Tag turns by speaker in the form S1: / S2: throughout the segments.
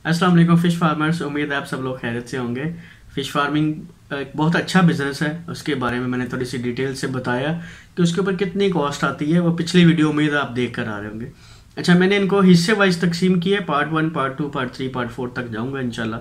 S1: अस्सलाम वालेकुम fish farmers. उम्मीद है आप सब लोग खैरियत से होंगे। फ़िश फार्मिंग एक बहुत अच्छा बिजनेस है, उसके बारे में मैंने थोड़ी सी डिटेल से बताया कि उसके ऊपर कितनी कॉस्ट आती है। वो पिछली वीडियो उम्मीद है आप देख कर आ रहे होंगे। अच्छा, मैंने इनको हिस्से वाइज तकसीम किए, पार्ट 1, पार्ट 2, पार्ट 3, पार्ट 4 तक जाऊँगा इंशाल्लाह।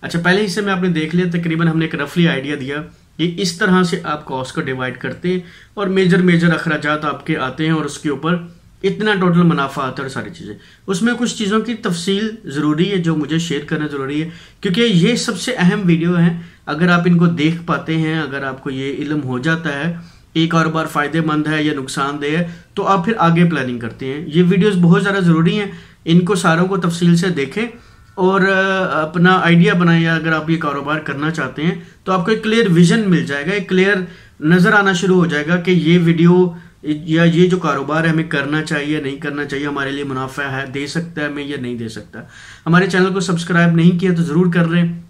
S1: अच्छा, पहले हिस्से में आपने देख लिया, तकरीबन हमने एक रफली आइडिया दिया कि इस तरह से आप कॉस्ट को डिवाइड करते हैं और मेजर अखराजात आपके आते हैं और उसके ऊपर इतना टोटल मुनाफा आता है और सारी चीज़ें। उसमें कुछ चीज़ों की तफसील ज़रूरी है जो मुझे शेयर करना ज़रूरी है, क्योंकि ये सबसे अहम वीडियो है। अगर आप इनको देख पाते हैं, अगर आपको ये इल्म हो जाता है कि कारोबार फ़ायदेमंद है या नुकसानदेह है, तो आप फिर आगे प्लानिंग करते हैं। ये वीडियोस बहुत ज़्यादा ज़रूरी हैं, इनको सारों को तफसील से देखें और अपना आइडिया बनाएं। अगर आप ये कारोबार करना चाहते हैं तो आपको एक क्लियर विजन मिल जाएगा, एक क्लियर नज़र आना शुरू हो जाएगा कि ये वीडियो या ये जो कारोबार है हमें करना चाहिए नहीं करना चाहिए, हमारे लिए मुनाफा है, दे सकता है हमें या नहीं दे सकता। हमारे चैनल को सब्सक्राइब नहीं किया तो ज़रूर कर लें,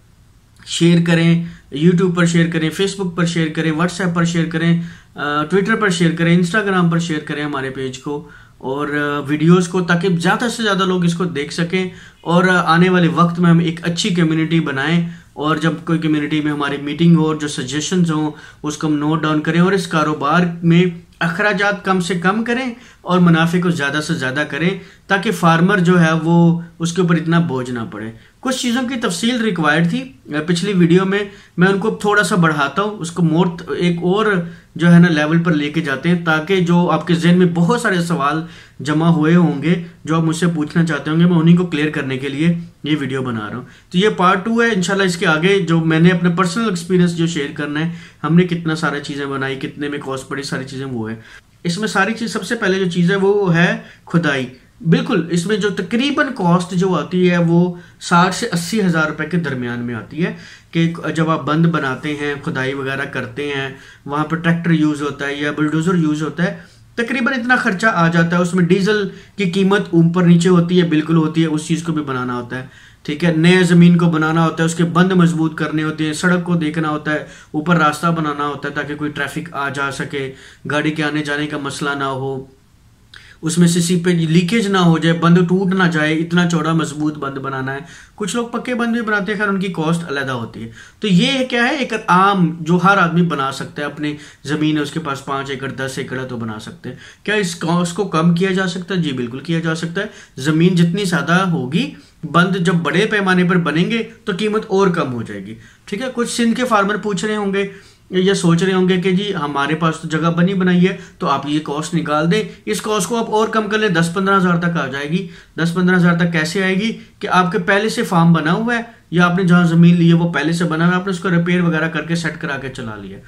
S1: शेयर करें, यूट्यूब पर शेयर करें, फेसबुक पर शेयर करें, व्हाट्सएप पर शेयर करें, ट्विटर पर शेयर करें, इंस्टाग्राम पर शेयर करें हमारे पेज को और वीडियोस को, ताकि ज़्यादा से ज़्यादा लोग इसको देख सकें और आने वाले वक्त में हम एक अच्छी कम्युनिटी बनाएं। और जब कोई कम्युनिटी में हमारी मीटिंग हो और जो सजेशंस हों उसको हम नोट डाउन करें और इस कारोबार में अखराजात कम से कम करें और मुनाफे को ज़्यादा से ज़्यादा करें, ताकि फार्मर जो है वो उसके ऊपर इतना बोझ ना पड़े। कुछ चीज़ों की तफसील रिक्वायर्ड थी पिछली वीडियो में, मैं उनको थोड़ा सा बढ़ाता हूँ, उसको मोर एक और जो है ना लेवल पर लेके जाते हैं, ताकि जो आपके जहन में बहुत सारे सवाल जमा हुए होंगे जो आप मुझसे पूछना चाहते होंगे, मैं उन्हीं को क्लियर करने के लिए ये वीडियो बना रहा हूँ। तो ये पार्ट 2 है। इंशाल्लाह इसके आगे जो मैंने अपने पर्सनल एक्सपीरियंस जो शेयर करना है, हमने कितना सारा चीज़ें बनाई, कितने में कॉस्ट पड़ी, सारी चीज़ें वो है। इसमें सारी चीज़ सबसे पहले जो चीज़ है वो है खुदाई। बिल्कुल, इसमें जो तकरीबन कॉस्ट जो आती है वो 60 से 80 हज़ार रुपये के दरमियान में आती है। कि जब आप बंद बनाते हैं, खुदाई वगैरह करते हैं, वहाँ पर ट्रैक्टर यूज़ होता है या बुलडोज़र यूज़ होता है, तकरीबन इतना खर्चा आ जाता है। उसमें डीजल की कीमत ऊपर नीचे होती है, बिल्कुल होती है, उस चीज़ को भी बनाना होता है। ठीक है, नए ज़मीन को बनाना होता है, उसके बंद मजबूत करने होते हैं, सड़क को देखना होता है, ऊपर रास्ता बनाना होता है ताकि कोई ट्रैफिक आ जा सके, गाड़ी के आने जाने का मसला ना हो, उसमें से सीपेज लीकेज ना हो जाए, बंद टूट ना जाए, इतना चौड़ा मजबूत बंद बनाना है। कुछ लोग पक्के बंद भी बनाते हैं, खैर उनकी कॉस्ट अलहदा होती है। तो ये क्या है, एक आम जो हर आदमी बना सकता है, अपनी ज़मीन है उसके पास 5 एकड़ 10 एकड़ है तो बना सकते हैं। क्या इस कॉस्ट को कम किया जा सकता है? जी बिल्कुल किया जा सकता है। ज़मीन जितनी ज़्यादा होगी, बंद जब बड़े पैमाने पर बनेंगे तो कीमत और कम हो जाएगी। ठीक है, कुछ सिंध के फार्मर पूछ रहे होंगे या सोच रहे होंगे कि जी हमारे पास तो जगह बनी बनाई है, तो आप ये कॉस्ट निकाल दें, इस कॉस्ट को आप और कम कर लें, 10-15 हज़ार तक आ जाएगी। 10-15 हज़ार तक कैसे आएगी कि आपके पहले से फार्म बना हुआ है या आपने जहाँ ज़मीन ली है वो पहले से बना हुआ है, आपने उसको रिपेयर वगैरह करके सेट करा के चला लिया।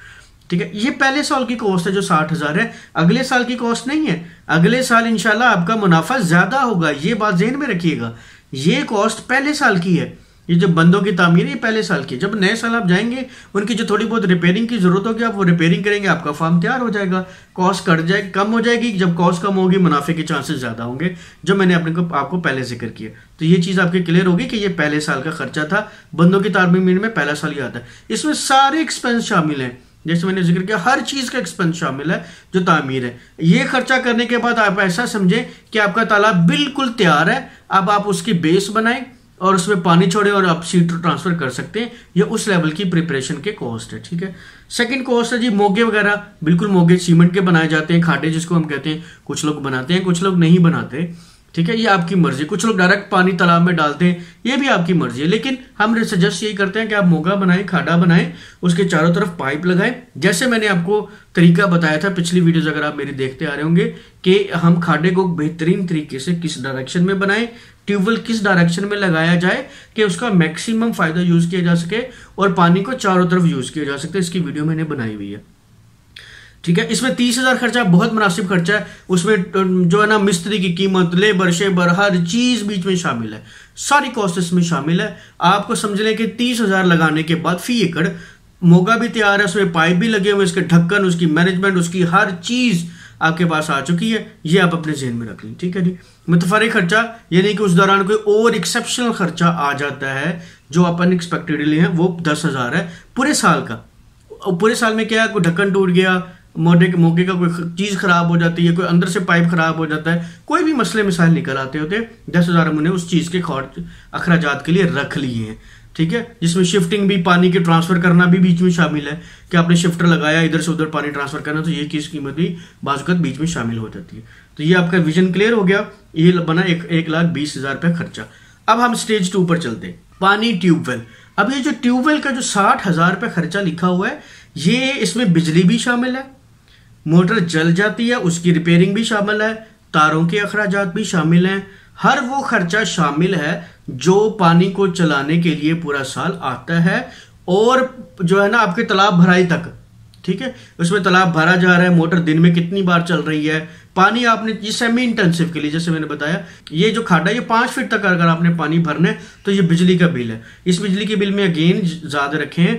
S1: ठीक है, ये पहले साल की कॉस्ट है जो 60 हज़ार है, अगले साल की कॉस्ट नहीं है। अगले साल इंशाल्लाह आपका मुनाफा ज़्यादा होगा, ये बात ज़हन में रखिएगा। ये कॉस्ट पहले साल की है, ये जो बंदों की तामीर है ये पहले साल की। जब नए साल आप जाएंगे, उनकी जो थोड़ी बहुत रिपेयरिंग की जरूरत होगी, आप वो रिपेयरिंग करेंगे, आपका फार्म तैयार हो जाएगा, कॉस्ट कट जाएगी, कम हो जाएगी। जब कॉस्ट कम होगी, मुनाफे के चांसेस ज़्यादा होंगे, जो मैंने आपको पहले जिक्र किया। तो ये चीज़ आपकी क्लियर होगी कि ये पहले साल का खर्चा था। बंदों की तामीर में पहला साल ही आता है। इसमें सारे एक्सपेंस शामिल हैं, जैसे मैंने जिक्र किया, हर चीज़ का एक्सपेंस शामिल है जो तामीर है। ये खर्चा करने के बाद आप ऐसा समझें कि आपका तालाब बिल्कुल तैयार है। अब आप उसकी बेस बनाएं और उसमें पानी छोड़े और आप सीड ट्रांसफर कर सकते हैं। ये उस लेवल की प्रिपरेशन के कॉस्ट है। ठीक है, सेकंड कॉस्ट है जी मोगे वगैरह। बिल्कुल, मोगे सीमेंट के बनाए जाते हैं, खाटे जिसको हम कहते हैं, कुछ लोग बनाते हैं, कुछ लोग नहीं बनाते। ठीक है, ये आपकी मर्जी। कुछ लोग डायरेक्ट पानी तालाब में डालते हैं, ये भी आपकी मर्जी है। लेकिन हम सजेस्ट यही करते हैं कि आप मोगा बनाएं, खाड़ा बनाएं, उसके चारों तरफ पाइप लगाएं। जैसे मैंने आपको तरीका बताया था पिछली वीडियोज, अगर आप मेरी देखते आ रहे होंगे, कि हम खाड़े को बेहतरीन तरीके से किस डायरेक्शन में बनाएं, ट्यूबवेल किस डायरेक्शन में लगाया जाए कि उसका मैक्सिमम फायदा यूज किया जा सके और पानी को चारों तरफ यूज किया जा सकता है। इसकी वीडियो मैंने बनाई हुई है। ठीक है, इसमें 30 हज़ार खर्चा बहुत मुनासिब खर्चा है। उसमें जो है ना मिस्त्री की कीमत, लेबर शेबर, हर चीज बीच में शामिल है, सारी कॉस्ट इसमें शामिल है। आपको समझ लें कि 30 हज़ार लगाने के बाद फी एकड़ मोगा भी तैयार है, उसमें पाइप भी लगे हुए, इसके ढक्कन, उसकी मैनेजमेंट, उसकी हर चीज आपके पास आ चुकी है। ये आप अपने जहन में रख लें। ठीक है जी, मुतफरी खर्चा यानी कि उस दौरान कोई और एक्सेप्शनल खर्चा आ जाता है जो आप अनएक्सपेक्टेडली है, वो 10 हज़ार है पूरे साल का। पूरे साल में क्या है, कोई ढक्कन टूट गया, मौके का कोई चीज़ खराब हो जाती है, कोई अंदर से पाइप खराब हो जाता है, कोई भी मसले मिसाइल निकल आते होते, 10,000 हमने उस चीज़ के अखराजात के लिए रख लिए हैं। ठीक है, जिसमें शिफ्टिंग भी, पानी के ट्रांसफर करना भी बीच में शामिल है कि आपने शिफ्टर लगाया, इधर से उधर पानी ट्रांसफर करना, तो ये चीज़ कीमत भी बाज़ बीच में शामिल हो जाती है। तो ये आपका विजन क्लियर हो गया, ये बना 1,20,000 रुपये खर्चा। अब हम स्टेज 2 पर चलते हैं, पानी ट्यूबवेल। अब ये जो ट्यूबवेल का जो 60,000 रुपये खर्चा लिखा हुआ है, ये इसमें बिजली भी शामिल है, मोटर जल जाती है उसकी रिपेयरिंग भी शामिल है, तारों के अखराजात भी शामिल हैं, हर वो खर्चा शामिल है जो पानी को चलाने के लिए पूरा साल आता है, और जो है ना आपके तालाब भराई तक। ठीक है, उसमें तालाब भरा जा रहा है, मोटर दिन में कितनी बार चल रही है, पानी आपने ये सेमी इंटेंसिव के लिए, जैसे मैंने बताया, ये जो खाड़ा ये 5 फीट तक अगर आपने पानी भरना है तो ये बिजली का बिल है। इस बिजली के बिल में अगेन याद रखें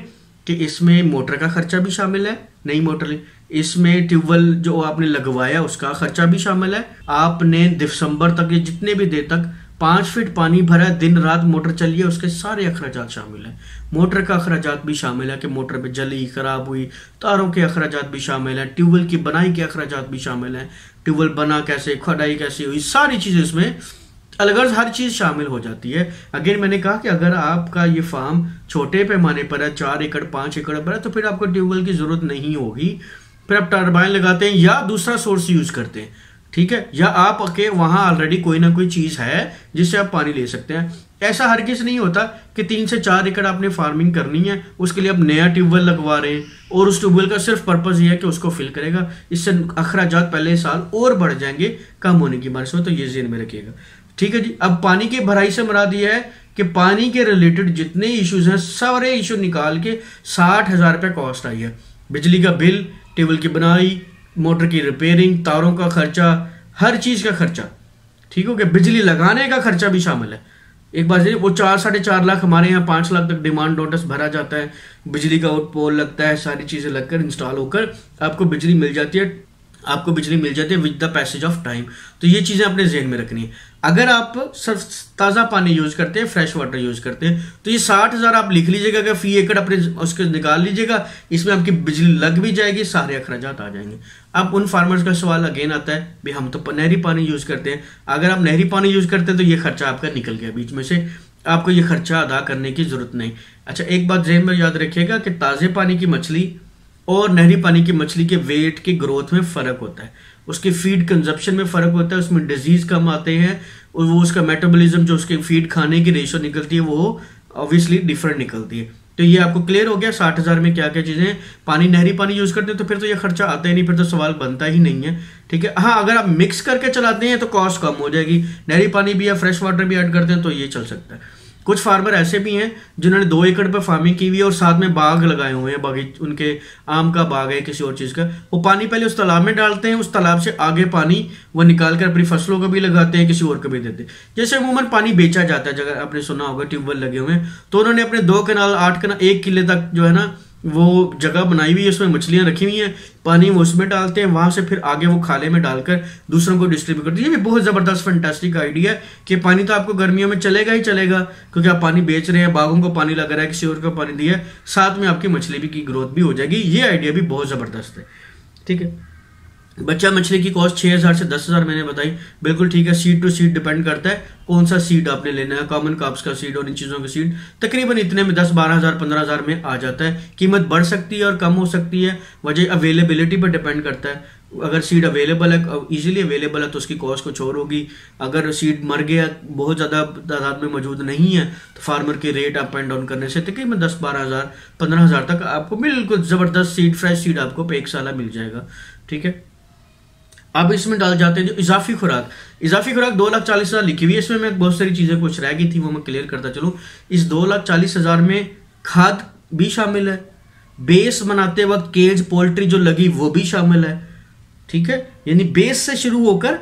S1: कि इसमें मोटर का खर्चा भी शामिल है, नई मोटर, इसमें ट्यूबवेल जो आपने लगवाया उसका खर्चा भी शामिल है, आपने दिसंबर तक ये जितने भी देर तक 5 फीट पानी भरा, दिन रात मोटर चली है, उसके सारे अखराजात शामिल हैं। मोटर का अखराजात भी शामिल है कि मोटर पे जली, खराब हुई, तारों के अखराजात भी शामिल हैं, ट्यूबवेल की बनाई के अखराजात भी शामिल हैं, ट्यूबवेल बना कैसे, खुदाई कैसे हुई, सारी चीज़ें इसमें अलग हर चीज़ शामिल हो जाती है। अगेन मैंने कहा कि अगर आपका ये फार्म छोटे पैमाने पर है, 4 एकड़ 5 एकड़ पर है, तो फिर आपको ट्यूबवेल की ज़रूरत नहीं होगी, फिर आप टर्बाइन लगाते हैं या दूसरा सोर्स यूज़ करते हैं। ठीक है, या आप के वहाँ ऑलरेडी कोई ना कोई चीज़ है जिससे आप पानी ले सकते हैं। ऐसा हर किस नहीं होता कि 3 से 4 एकड़ आपने फार्मिंग करनी है, उसके लिए आप नया ट्यूबवेल लगवा रहे हैं और उस ट्यूबवेल का सिर्फ पर्पज़ ये है कि उसको फिल करेगा, इससे अखराजात पहले साल और बढ़ जाएंगे कम होने की बारिश में, तो ये ज़हन में रखिएगा। ठीक है जी, अब पानी की भराई से मुराद ये है कि पानी के रिलेटेड जितने इश्यूज हैं सारे इशू निकाल के 60,000 रुपये कॉस्ट आई है। बिजली का बिल, ट्यूबवेल की बनाई, मोटर की रिपेयरिंग, तारों का खर्चा, हर चीज़ का खर्चा। ठीक हो गया, बिजली लगाने का खर्चा भी शामिल है। एक बार वो 4-4.5 लाख, हमारे यहाँ 5 लाख तक डिमांड नोटिस भरा जाता है, बिजली का पोल लगता है, सारी चीज़ें लगकर इंस्टॉल होकर आपको बिजली मिल जाती है, आपको बिजली मिल जाती है with the passage of time. तो ये चीज़ें अपने जहन में रखनी है। अगर आप सिर्फ ताज़ा पानी यूज़ करते हैं, फ्रेश वाटर यूज़ करते हैं, तो ये 60,000 आप लिख लीजिएगा कि फी एकड़ अपने उसके निकाल लीजिएगा, इसमें आपकी बिजली लग भी जाएगी, सारे अखराजात आ जाएंगे। अब उन फार्मर्स का सवाल अगेन आता है, भाई हम तो नहरी पानी यूज़ करते हैं। अगर आप नहरी पानी यूज़ करते हैं तो ये खर्चा आपका निकल गया बीच में से, आपको ये खर्चा अदा करने की ज़रूरत नहीं। अच्छा, एक बात जहन में याद रखिएगा कि ताज़े पानी की मछली और नहरी पानी की मछली के वेट के ग्रोथ में फ़र्क होता है, उसके फीड कंजप्शन में फ़र्क होता है, उसमें डिजीज़ कम आते हैं, और वो उसका मेटाबॉलिज्म जो उसके फीड खाने की रेशो निकलती है वो ऑब्वियसली डिफरेंट निकलती है। तो ये आपको क्लियर हो गया 60,000 में क्या क्या चीज़ें। पानी नहरी पानी यूज़ करते हैं तो फिर तो ये खर्चा आता ही नहीं, फिर तो सवाल बनता ही नहीं है। ठीक है, हाँ अगर आप मिक्स करके चलाते हैं तो कॉस्ट कम हो जाएगी, नहरी पानी भी या फ्रेश वाटर भी ऐड करते हैं तो ये चल सकता है। कुछ फार्मर ऐसे भी हैं जिन्होंने 2 एकड़ पर फार्मिंग की हुई है और साथ में बाग लगाए हुए हैं, बागीच उनके आम का बाग है, किसी और चीज़ का, वो पानी पहले उस तालाब में डालते हैं, उस तालाब से आगे पानी वो निकाल कर अपनी फसलों को भी लगाते हैं, किसी और को भी देते हैं। जैसे अमूमन पानी बेचा जाता है, जगह आपने सुना होगा ट्यूबवेल लगे हुए हैं, तो उन्होंने अपने 2 कनाल 8 कनाल 1 किले तक जो है ना वो जगह बनाई हुई है, उसमें मछलियाँ रखी हुई हैं, पानी वो उसमें डालते हैं, वहाँ से फिर आगे वो खाले में डालकर दूसरों को डिस्ट्रीब्यूट करते हैं। ये भी बहुत ज़बरदस्त फैंटास्टिक आइडिया है कि पानी तो आपको गर्मियों में चलेगा ही चलेगा, क्योंकि आप पानी बेच रहे हैं, बागों को पानी लग रहा है, किसी और को पानी दिया, साथ में आपकी मछली भी की ग्रोथ भी हो जाएगी। ये आइडिया भी बहुत ज़बरदस्त है। ठीक है, बच्चा मछली की कॉस्ट 6,000 से 10,000 मैंने बताई, बिल्कुल ठीक है। सीड टू सीड डिपेंड करता है कौन सा सीड आपने लेना है, कॉमन क्रॉप्स का सीड और इन चीज़ों का सीड तकरीबन इतने में 10-12,000 15,000 में आ जाता है। कीमत बढ़ सकती है और कम हो सकती है, वजह अवेलेबिलिटी पर डिपेंड करता है। अगर सीड अवेलेबल है, इजीली अवेलेबल है, तो उसकी कॉस्ट कुछ और होगी। अगर सीड मर गया, बहुत ज़्यादा तादाद में मौजूद नहीं है, तो फार्मर के रेट अप एंड डाउन करने से तकरीबन 10-12,000 15,000 तक आपको बिल्कुल ज़बरदस्त सीड, फ्रेश सीड आपको पे एक साल मिल जाएगा। ठीक है, अब इसमें डाल जाते हैं जो इजाफी खुराक। इजाफी खुराक 2,40,000 लिखी हुई है, इसमें मैं बहुत सारी चीज़ें कुछ रह गई थी वो मैं क्लियर करता चलूँ। इस 2,40,000 में खाद भी शामिल है, बेस बनाते वक्त केज पोल्ट्री जो लगी वो भी शामिल है। ठीक है, यानी बेस से शुरू होकर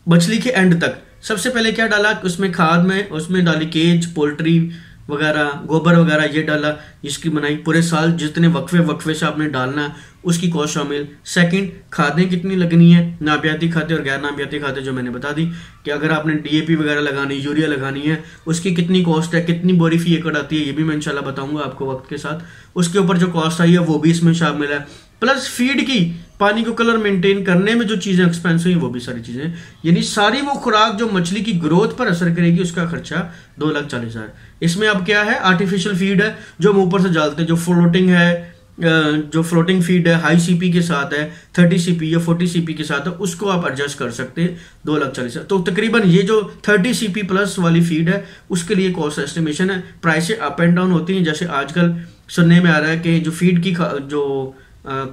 S1: मछली के एंड तक सबसे पहले क्या डाला उसमें खाद में, उसमें डाली केज पोल्ट्री वगैरह, गोबर वगैरह ये डाला, जिसकी बनाई पूरे साल जितने वक्फे से आपने डालना है उसकी कॉस्ट शामिल। सेकंड, खादें कितनी लगनी है, नाबियाती खादें और गैर नाबियाती खादें जो मैंने बता दी कि अगर आपने DAP वगैरह लगानी, यूरिया लगानी है, उसकी कितनी कॉस्ट है, कितनी बोरी फी एकड़ आती है, ये भी मैं इंशाल्लाह बताऊंगा आपको वक्त के साथ। उसके ऊपर जो कॉस्ट आई है वो भी इसमें शामिल है। प्लस फीड की पानी को कलर मेंटेन करने में जो चीजें एक्सपेंस हुई वो भी सारी चीजें, यानी सारी वो खुराक जो मछली की ग्रोथ पर असर करेगी उसका खर्चा 2,40,000। इसमें अब क्या है, आर्टिफिशियल फीड है जो हम ऊपर से डालते हैं, जो फ्लोटिंग है, जो फ्लोटिंग फीड है, हाई सीपी के साथ है, 30 सीपी या 40 सीपी के साथ है, उसको आप एडजस्ट कर सकते हैं 2,40,000। तो तकरीबन ये जो 30 सीपी प्लस वाली फीड है उसके लिए कॉस्ट एस्टिमेशन है। प्राइसें अप एंड डाउन होती हैं, जैसे आजकल सुनने में आ रहा है कि जो फीड की जो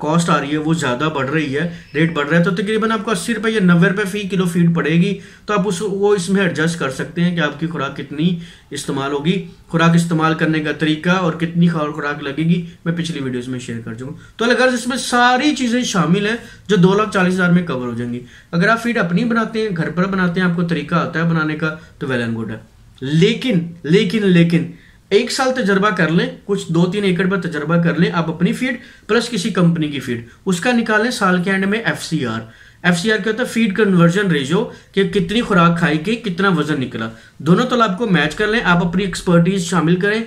S1: कॉस्ट आ रही है वो ज़्यादा बढ़ रही है, रेट बढ़ रहा है, तो तकरीबन आपको 80 रुपये या 90 रुपये फी किलो फीड पड़ेगी। तो आप वो इसमें एडजस्ट कर सकते हैं कि आपकी खुराक कितनी इस्तेमाल होगी, खुराक इस्तेमाल करने का तरीका और कितनी खुराक लगेगी मैं पिछली वीडियोस में शेयर कर दूँगा। तो अगर इसमें सारी चीज़ें शामिल हैं जो 2,40,000 में कवर हो जाएंगी। अगर आप फीड अपनी बनाते हैं, घर पर बनाते हैं, आपको तरीका आता है बनाने का, तो वेल एंड गुड है। लेकिन 1 साल तजर्बा कर लें, कुछ 2-3 एकड़ पर तजर्बा कर लें आप अपनी फीड प्लस किसी कंपनी की फीड, उसका निकालें साल के एंड में FCR क्या होता है, फीड कन्वर्जन रेशियो, कि कितनी खुराक खाई के कितना वजन निकला। दोनों तालाब को मैच कर लें, आप अपनी एक्सपर्टीज शामिल करें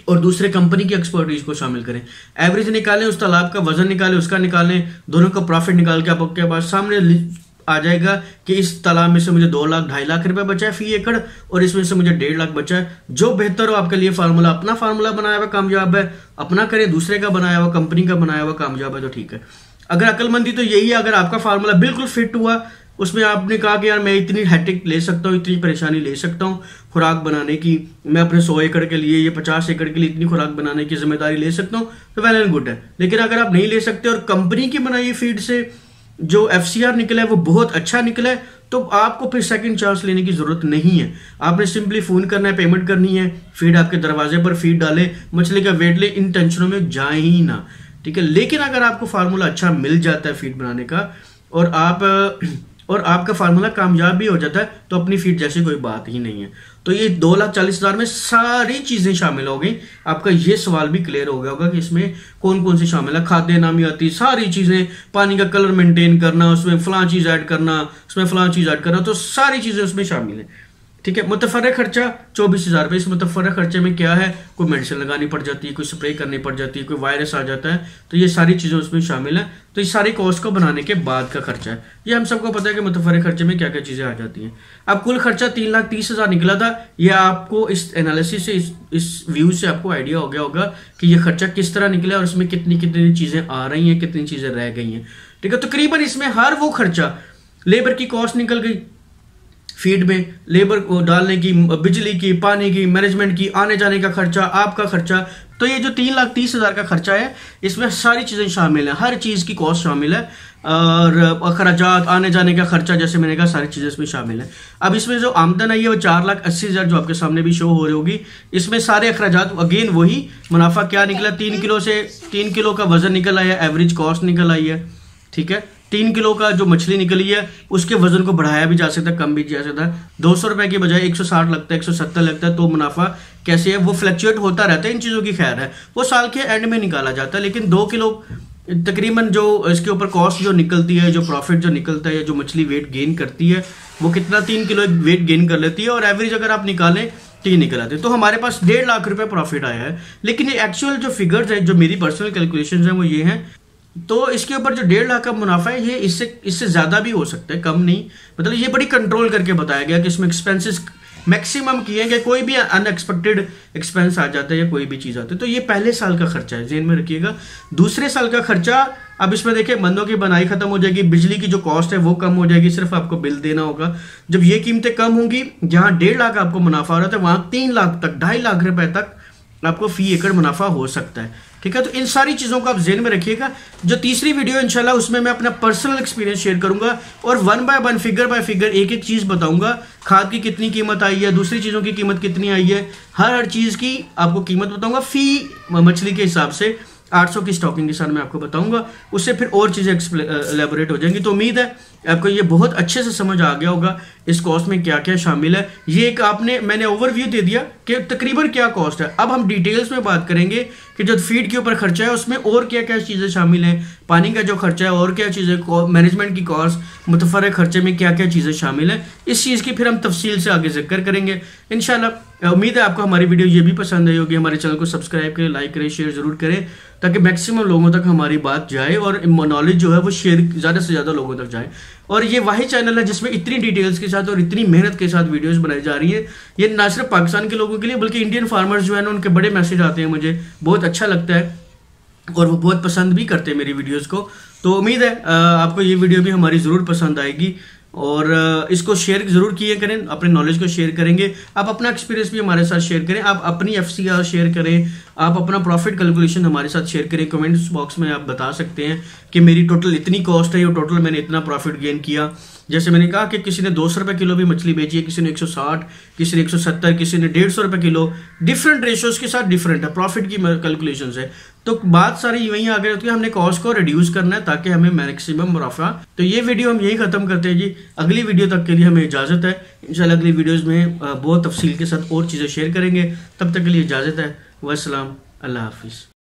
S1: और दूसरे कंपनी की एक्सपर्टीज को शामिल करें, एवरेज निकालें, उस तालाब का वजन निकालें, उसका निकालें, दोनों का प्रॉफिट निकाल के आपके पास सामने आ जाएगा कि इस तालाब में से मुझे 2 लाख 2.5 लाख रुपए बचा है फी एकड़ और इसमें से मुझे 1.5 लाख बचा है। जो बेहतर हो आपके लिए फार्मूला, अपना फार्मूला बनाया हुआ कामयाब है, अपना करें, दूसरे का बनाया हुआ, कंपनी का बनाया हुआ कामयाब है, तो ठीक है। अगर अक्लमंदी तो यही है, अगर आपका फार्मूला बिल्कुल फिट हुआ, उसमें आपने कहा कि यार मैं इतनी हेक्टिक ले सकता हूँ, इतनी परेशानी ले सकता हूँ खुराक बनाने की, मैं अपने 100 एकड़ के लिए या 50 एकड़ के लिए इतनी खुराक बनाने की जिम्मेदारी ले सकता हूँ, तो वेल एंड गुड है। लेकिन अगर आप नहीं ले सकते और कंपनी की बनाई फीड से जो FCR निकला है वो बहुत अच्छा निकला है, तो आपको फिर सेकंड चांस लेने की जरूरत नहीं है। आपने सिंपली फोन करना है, पेमेंट करनी है, फीड आपके दरवाजे पर फीड डाले, मछली का वेट ले, इन टेंशनों में जाए ही ना, ठीक है। लेकिन अगर आपको फार्मूला अच्छा मिल जाता है फीड बनाने का और आपका फार्मूला कामयाब भी हो जाता है, तो अपनी फीड जैसी कोई बात ही नहीं है। तो ये 2,40,000 में सारी चीजें शामिल हो गई। आपका ये सवाल भी क्लियर हो गया होगा कि इसमें कौन कौन सी शामिल है, खाद्य नामी आती, सारी चीजें, पानी का कलर मेंटेन करना, उसमें फलां चीज ऐड करना, उसमें फलां चीज ऐड करना, तो सारी चीजें उसमें शामिल है, ठीक है। मुतफर्रग खर्चा 24,000 रुपये। इस मुतफर्रग खर्चे में क्या है, कोई मेडिसिन लगानी पड़ जाती है, कोई स्प्रे करनी पड़ जाती है, कोई वायरस आ जाता है, तो ये सारी चीज़ें उसमें शामिल है। तो ये सारी कॉस्ट को बनाने के बाद का खर्चा है। ये हम सबको पता है कि मुतफर्रग खर्चे में क्या क्या चीज़ें आ जाती हैं। अब कुल खर्चा 3,30,000 निकला था। ये आपको इस एनालिसिस से, इस व्यू से आपको आइडिया हो गया होगा कि ये खर्चा किस तरह निकला और इसमें कितनी कितनी चीज़ें आ रही हैं, कितनी चीज़ें रह गई हैं, ठीक है। तकरीबन इसमें हर वो खर्चा, लेबर की कॉस्ट निकल गई फीड में, लेबर को डालने की, बिजली की, पानी की, मैनेजमेंट की, आने जाने का खर्चा, आपका खर्चा, तो ये जो 3,30,000 का खर्चा है इसमें सारी चीज़ें शामिल हैं, हर चीज़ की कॉस्ट शामिल है और अखराजात, आने जाने का खर्चा, जैसे मैंने कहा सारी चीज़ें इसमें शामिल है। अब इसमें जो आमदन आई है वो 4,80,000 जो आपके सामने भी शो हो रही होगी। इसमें सारे अखराजात, अगेन वही मुनाफा क्या निकला, 3 किलो का वजन निकल आया, एवरेज कॉस्ट निकल आई है, ठीक है। 3 किलो का जो मछली निकली है उसके वजन को बढ़ाया भी जा सकता है, कम भी जा सकता है। 200 रुपए की बजाय 160 लगता है, 170 लगता है, तो मुनाफा कैसे है वो फ्लक्चुएट होता रहता है। इन चीज़ों की खैर है, वो साल के एंड में निकाला जाता है। लेकिन 2 किलो तकरीबन जो इसके ऊपर कॉस्ट जो निकलती है, जो प्रॉफिट जो निकलता है, जो मछली वेट गेन करती है वो कितना 3 किलो वेट गेन कर लेती है और एवरेज अगर आप निकालें 3 निकल आते हैं। तो हमारे पास 1.5 लाख रुपए प्रॉफिट आया है। लेकिन ये एक्चुअल जो फिगर्स है, जो मेरी पर्सनल कैलकुलेशन है वो ये हैं। तो इसके ऊपर जो 1.5 लाख का मुनाफा है ये इससे ज्यादा भी हो सकता है, कम नहीं। मतलब ये बड़ी कंट्रोल करके बताया गया कि इसमें एक्सपेंसेस मैक्सिमम किए कि कोई भी अनएक्सपेक्टेड एक्सपेंस आ जाता है या कोई भी चीज आती है। तो ये पहले साल का खर्चा है, जेन में रखिएगा। दूसरे साल का खर्चा, अब इसमें देखिए बंदों की बनाई खत्म हो जाएगी, बिजली की जो कॉस्ट है वो कम हो जाएगी, सिर्फ आपको बिल देना होगा। जब ये कीमतें कम होंगी, जहां 1.5 लाख आपको मुनाफा हो रहा था वहां 3 लाख तक, 2.5 लाख रुपए तक आपको फी एकड़ मुनाफा हो सकता है, ठीक है। तो इन सारी चीजों को आप जेन में रखिएगा। जो तीसरी वीडियो इंशाल्लाह उसमें मैं अपना पर्सनल एक्सपीरियंस शेयर करूंगा और 1 बाय 1 फिगर बाय फिगर एक एक चीज बताऊंगा। खाद की कितनी कीमत आई है, दूसरी चीजों की कीमत कितनी आई है, हर चीज की आपको कीमत बताऊंगा फी मछली के हिसाब से। 800 की स्टॉकिंग के साथ मैं आपको बताऊंगा, उससे फिर और चीजें एलेबोरेट हो जाएंगी। तो उम्मीद है आपको ये बहुत अच्छे से समझ आ गया होगा इस कॉस्ट में क्या क्या शामिल है। ये एक मैंने ओवरव्यू दे दिया कि तकरीबन क्या कॉस्ट है। अब हम डिटेल्स में बात करेंगे कि जो फीड के ऊपर खर्चा है उसमें और क्या क्या चीज़ें शामिल हैं, पानी का जो खर्चा है और क्या चीज़ें, मैनेजमेंट की कॉस्ट, मुतफर्रिक खर्चे में क्या क्या चीज़ें शामिल हैं, इस चीज़ की फिर हम तफसील से आगे जिक्र करेंगे इंशाल्लाह। उम्मीद है आपको हमारी वीडियो ये भी पसंद आई होगी। हमारे चैनल को सब्सक्राइब करें, लाइक करें, शेयर ज़रूर करें ताकि मैक्सिमम लोगों तक हमारी बात जाए और नॉलेज जो है वो शेयर ज़्यादा से ज़्यादा लोगों तक जाए। और ये वही चैनल है जिसमें इतनी डिटेल्स के साथ और इतनी मेहनत के साथ वीडियोस बनाई जा रही है। ये ना सिर्फ पाकिस्तान के लोगों के लिए बल्कि इंडियन फार्मर्स जो है ना, उनके बड़े मैसेज आते हैं, मुझे बहुत अच्छा लगता है और वो बहुत पसंद भी करते हैं मेरी वीडियोस को। तो उम्मीद है आपको ये वीडियो भी हमारी ज़रूर पसंद आएगी और इसको शेयर ज़रूर किए करें, अपने नॉलेज को शेयर करेंगे। आप अपना एक्सपीरियंस भी हमारे साथ शेयर करें, आप अपनी FCR शेयर करें, आप अपना प्रॉफिट कैलकुलेशन हमारे साथ शेयर करें। कमेंट्स बॉक्स में आप बता सकते हैं कि मेरी टोटल इतनी कॉस्ट है और टोटल मैंने इतना प्रॉफिट गेन किया। जैसे मैंने कहा कि किसी ने 200 रुपये किलो भी मछली बेची है, किसी ने 160, किसी ने 170, किसी ने 150 रुपये किलो, डिफरेंट रेशोज़ के साथ डिफरेंट है प्रॉफिट की कैलकुलेशन है। तो बात सारी वहीं आ गई होती है, हमने कॉस्ट को रिड्यूस करना है ताकि हमें मैक्सिमम मुनाफा। तो ये वीडियो हम यही खत्म करते हैं जी। अगली वीडियो तक के लिए हमें इजाज़त है। इंशाल्लाह अगली वीडियोज़ में बहुत तफसील के साथ और चीज़ें शेयर करेंगे। तब तक के लिए इजाज़त है। वस्सलाम, अल्लाह हाफिज़।